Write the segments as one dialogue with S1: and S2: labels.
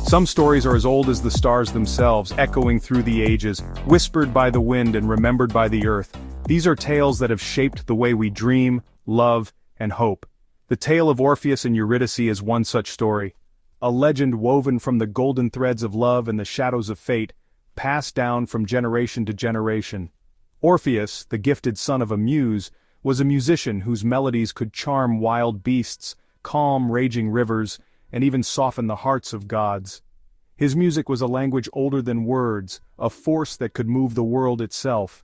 S1: Some stories are as old as the stars themselves, echoing through the ages, whispered by the wind and remembered by the earth. These are tales that have shaped the way we dream, love, and hope. The tale of Orpheus and Eurydice is one such story. A legend woven from the golden threads of love and the shadows of fate, passed down from generation to generation. Orpheus, the gifted son of a muse, was a musician whose melodies could charm wild beasts, calm raging rivers, and even soften the hearts of gods. His music was a language older than words, a force that could move the world itself.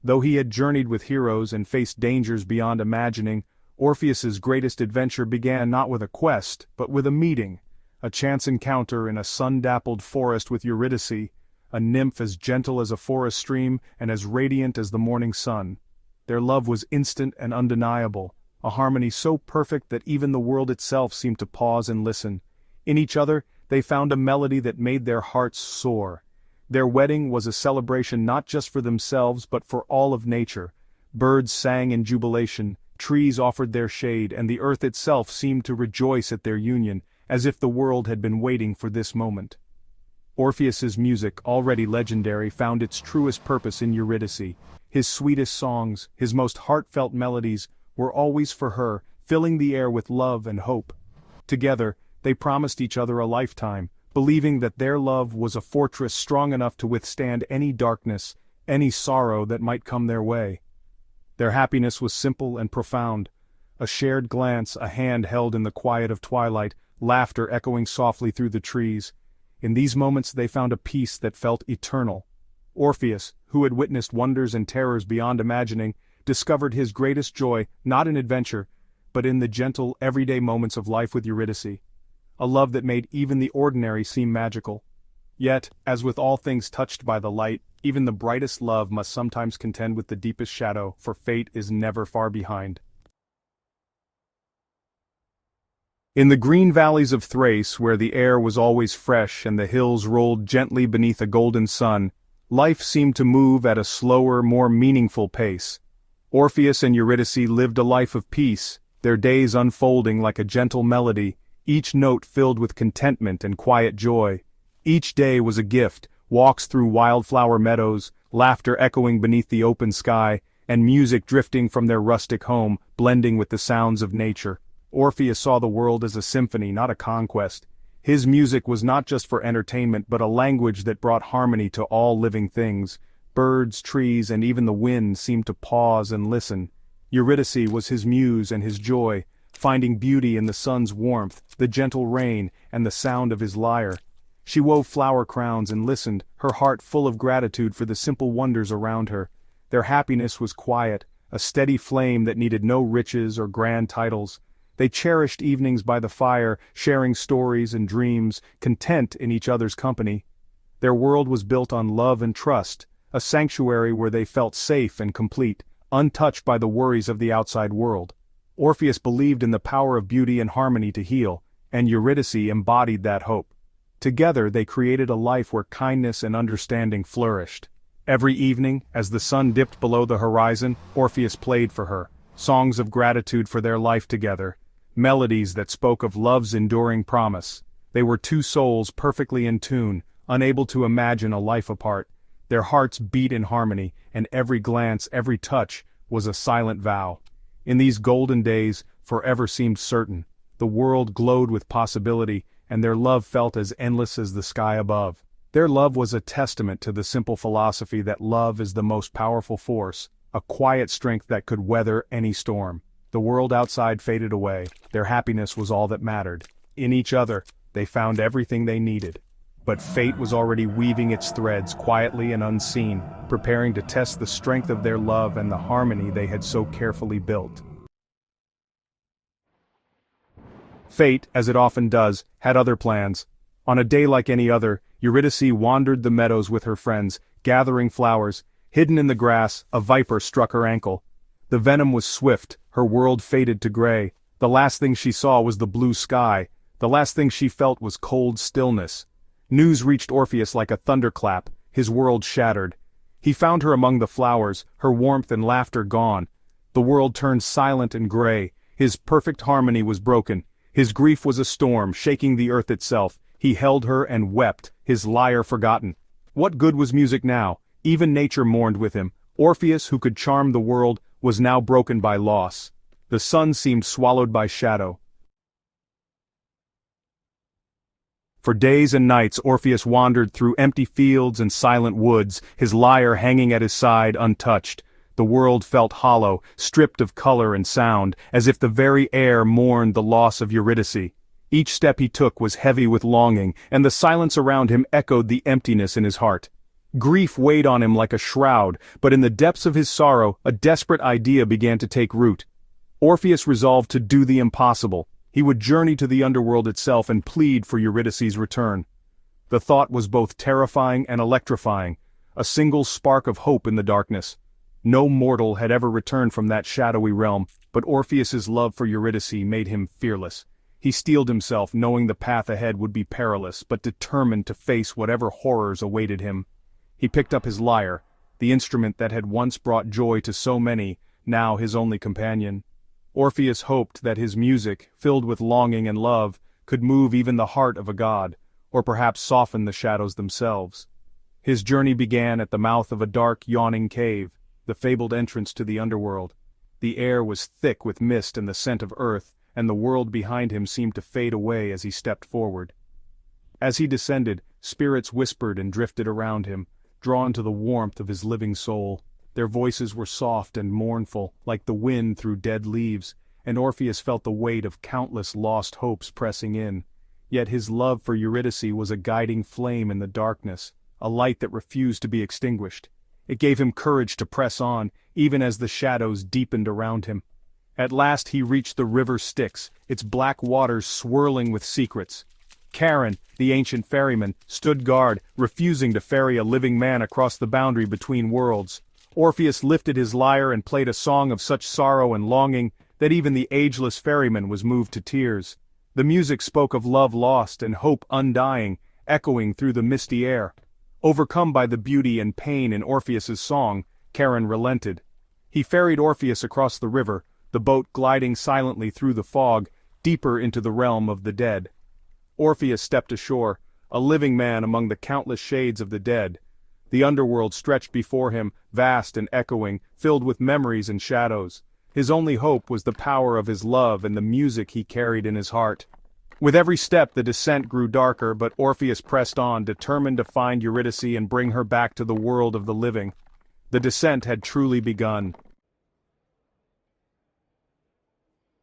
S1: Though he had journeyed with heroes and faced dangers beyond imagining, Orpheus's greatest adventure began not with a quest, but with a meeting, a chance encounter in a sun-dappled forest with Eurydice, a nymph as gentle as a forest stream and as radiant as the morning sun. Their love was instant and undeniable, a harmony so perfect that even the world itself seemed to pause and listen. In each other, they found a melody that made their hearts soar. Their wedding was a celebration not just for themselves but for all of nature. Birds sang in jubilation, trees offered their shade, and the earth itself seemed to rejoice at their union, as if the world had been waiting for this moment. Orpheus's music, already legendary, found its truest purpose in Eurydice. His sweetest songs, his most heartfelt melodies, were always for her, filling the air with love and hope. Together, they promised each other a lifetime, believing that their love was a fortress strong enough to withstand any darkness, any sorrow that might come their way. Their happiness was simple and profound. A shared glance, a hand held in the quiet of twilight, laughter echoing softly through the trees. In these moments they found a peace that felt eternal. Orpheus, who had witnessed wonders and terrors beyond imagining, discovered his greatest joy not in adventure, but in the gentle, everyday moments of life with Eurydice. A love that made even the ordinary seem magical. Yet, as with all things touched by the light, even the brightest love must sometimes contend with the deepest shadow, for fate is never far behind. In the green valleys of Thrace, where the air was always fresh and the hills rolled gently beneath a golden sun, life seemed to move at a slower, more meaningful pace. Orpheus and Eurydice lived a life of peace, their days unfolding like a gentle melody, each note filled with contentment and quiet joy. Each day was a gift, walks through wildflower meadows, laughter echoing beneath the open sky, and music drifting from their rustic home, blending with the sounds of nature. Orpheus saw the world as a symphony, not a conquest. His music was not just for entertainment but a language that brought harmony to all living things. Birds, trees, and even the wind seemed to pause and listen. Eurydice was his muse and his joy, finding beauty in the sun's warmth, the gentle rain, and the sound of his lyre. She wove flower crowns and listened, her heart full of gratitude for the simple wonders around her. Their happiness was quiet, a steady flame that needed no riches or grand titles. They cherished evenings by the fire, sharing stories and dreams, content in each other's company. Their world was built on love and trust, a sanctuary where they felt safe and complete, untouched by the worries of the outside world. Orpheus believed in the power of beauty and harmony to heal, and Eurydice embodied that hope. Together they created a life where kindness and understanding flourished. Every evening, as the sun dipped below the horizon, Orpheus played for her, songs of gratitude for their life together, melodies that spoke of love's enduring promise. They were two souls perfectly in tune, unable to imagine a life apart. Their hearts beat in harmony, and every glance, every touch, was a silent vow. In these golden days, forever seemed certain. The world glowed with possibility, and their love felt as endless as the sky above. Their love was a testament to the simple philosophy that love is the most powerful force, a quiet strength that could weather any storm. The world outside faded away. Their happiness was all that mattered. In each other, they found everything they needed. But fate was already weaving its threads quietly and unseen, preparing to test the strength of their love and the harmony they had so carefully built. Fate, as it often does, had other plans. On a day like any other, Eurydice wandered the meadows with her friends, gathering flowers. Hidden in the grass, a viper struck her ankle. The venom was swift, her world faded to gray. The last thing she saw was the blue sky. The last thing she felt was cold stillness. News reached Orpheus like a thunderclap, his world shattered. He found her among the flowers, her warmth and laughter gone. The world turned silent and gray, his perfect harmony was broken. His grief was a storm, shaking the earth itself. He held her and wept, his lyre forgotten. What good was music now? Even nature mourned with him. Orpheus, who could charm the world, was now broken by loss. The sun seemed swallowed by shadow. For days and nights Orpheus wandered through empty fields and silent woods, his lyre hanging at his side untouched. The world felt hollow, stripped of color and sound, as if the very air mourned the loss of Eurydice. Each step he took was heavy with longing, and the silence around him echoed the emptiness in his heart. Grief weighed on him like a shroud, but in the depths of his sorrow, a desperate idea began to take root. Orpheus resolved to do the impossible. He would journey to the underworld itself and plead for Eurydice's return. The thought was both terrifying and electrifying, a single spark of hope in the darkness. No mortal had ever returned from that shadowy realm, but Orpheus's love for Eurydice made him fearless. He steeled himself, knowing the path ahead would be perilous, but determined to face whatever horrors awaited him. He picked up his lyre, the instrument that had once brought joy to so many, now his only companion. Orpheus hoped that his music, filled with longing and love, could move even the heart of a god, or perhaps soften the shadows themselves. His journey began at the mouth of a dark, yawning cave, the fabled entrance to the underworld. The air was thick with mist and the scent of earth, and the world behind him seemed to fade away as he stepped forward. As he descended, spirits whispered and drifted around him, drawn to the warmth of his living soul. Their voices were soft and mournful, like the wind through dead leaves, and Orpheus felt the weight of countless lost hopes pressing in. Yet his love for Eurydice was a guiding flame in the darkness, a light that refused to be extinguished. It gave him courage to press on, even as the shadows deepened around him. At last he reached the river Styx, its black waters swirling with secrets. Charon, the ancient ferryman, stood guard, refusing to ferry a living man across the boundary between worlds. Orpheus lifted his lyre and played a song of such sorrow and longing that even the ageless ferryman was moved to tears. The music spoke of love lost and hope undying, echoing through the misty air. Overcome by the beauty and pain in Orpheus's song, Charon relented. He ferried Orpheus across the river, the boat gliding silently through the fog, deeper into the realm of the dead. Orpheus stepped ashore, a living man among the countless shades of the dead. The underworld stretched before him, vast and echoing, filled with memories and shadows. His only hope was the power of his love and the music he carried in his heart. With every step the descent grew darker, but Orpheus pressed on, determined to find Eurydice and bring her back to the world of the living. The descent had truly begun.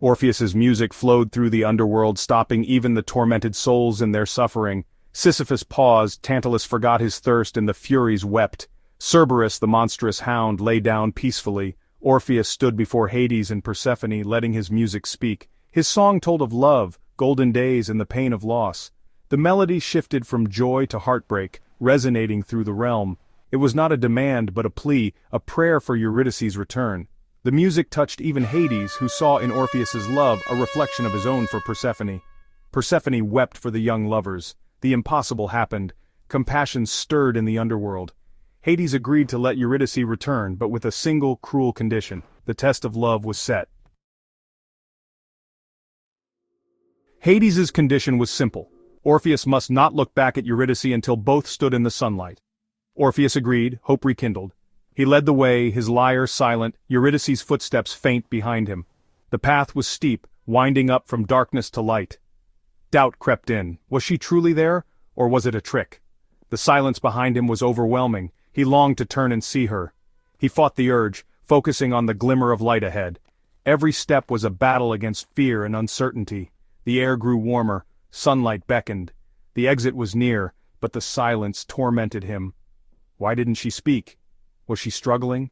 S1: Orpheus's music flowed through the underworld, stopping even the tormented souls in their suffering. Sisyphus paused, Tantalus forgot his thirst, and the Furies wept. Cerberus, the monstrous hound, lay down peacefully. Orpheus stood before Hades and Persephone, letting his music speak. His song told of love, golden days, and the pain of loss. The melody shifted from joy to heartbreak, resonating through the realm. It was not a demand but a plea, a prayer for Eurydice's return. The music touched even Hades, who saw in Orpheus's love a reflection of his own for Persephone. Persephone wept for the young lovers. The impossible happened. Compassion stirred in the underworld. Hades agreed to let Eurydice return, but with a single cruel condition. The test of love was set. Hades's condition was simple. Orpheus must not look back at Eurydice until both stood in the sunlight. Orpheus agreed, hope rekindled. He led the way, his lyre silent, Eurydice's footsteps faint behind him. The path was steep, winding up from darkness to light. Doubt crept in. Was she truly there, or was it a trick? The silence behind him was overwhelming. He longed to turn and see her. He fought the urge, focusing on the glimmer of light ahead. Every step was a battle against fear and uncertainty. The air grew warmer, sunlight beckoned. The exit was near, but the silence tormented him. Why didn't she speak? Was she struggling?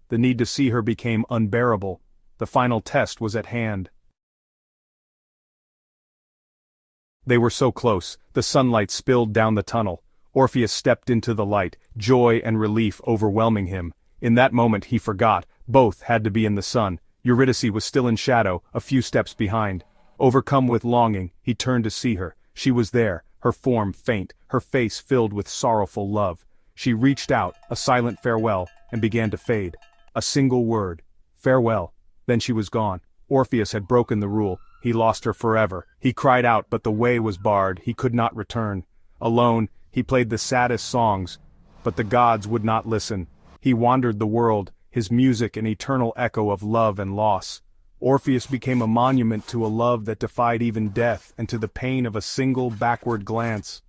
S1: The need to see her became unbearable. The final test was at hand. They were so close, the sunlight spilled down the tunnel. Orpheus stepped into the light, joy and relief overwhelming him. In that moment he forgot, both had to be in the sun. Eurydice was still in shadow, a few steps behind. Overcome with longing, he turned to see her. She was there, her form faint, her face filled with sorrowful love. She reached out, a silent farewell, and began to fade. A single word. Farewell. Then she was gone. Orpheus had broken the rule. He lost her forever. He cried out, but the way was barred. He could not return. Alone, he played the saddest songs, but the gods would not listen. He wandered the world, his music an eternal echo of love and loss. Orpheus became a monument to a love that defied even death and to the pain of a single backward glance.